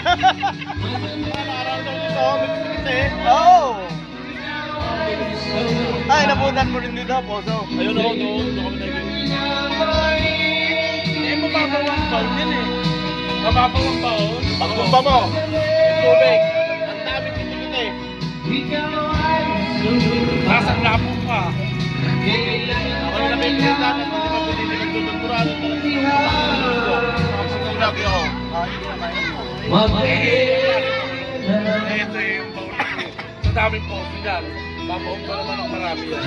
Araw-araw dito, magkikita eh. Oo. Ay, nabutan mo rin dito, Poso. Ayun ako, doon kami nagiging. Eh, mababaw ang baon yan eh. Mababaw ang baon. Pagkumba mo, yung tubig. Ang dami kinikita eh. Nasang labo ka. Ako yung nabibili natin, hindi ba pinili ng tutulturado talaga. Lagi ako. Ito yung baon ko. Sa daming poso dyan. Papaon pa naman ang marami yan.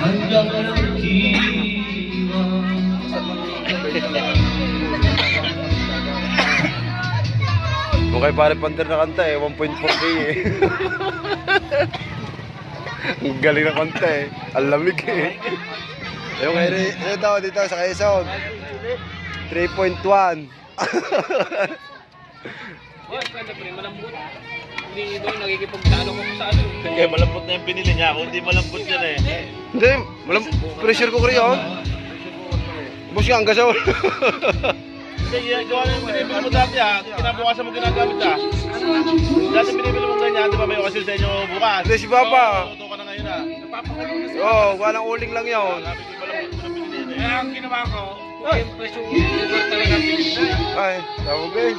Kung kay pare Pander na kanta eh, 1.4K eh. Ang galing na kanta eh. Ang lamig eh. Yung kay Redo dito sa Quezon. 3.1. Hindi doon nagkikipagtalo ko sa ano. Kaya malambot na yung pinili niya. Kung hindi malambot yan eh. Hindi, pressure ko yun. Bus nga, ang gasaw. Kasi gawa na yung binibili mo dati ha. Kinabukasan mo ginagamit ha. Dati binibili mo ganyan. Di ba may okasil sa inyo bukas? Hindi, si Papa. Tuto ka na ngayon ha. Napapakalunod na Oo, walang uling lang yun. sabi ko malambot mo na pinili. Kaya ang ginawa ko, yung presyo talaga pinili. Ay, tawag eh.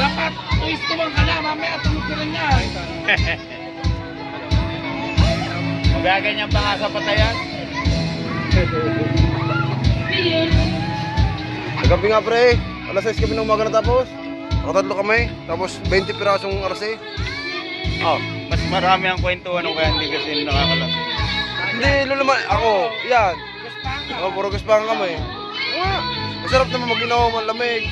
Dapat twist tumang ka na, mamaya tulog ka rin yan. Magaganyan pa nga sa patayan. Gabi nga pre, alas 6 kami ng umaga natapos. Nakatatlo kami, tapos 20 pirasong arse. Oh, mas marami ang kwentuhan kaya hindi kasi nakakalas. Hindi, lulaman. Ako, yan. Puro gaspangan kami. Masarap naman mag-inom, ang lamig.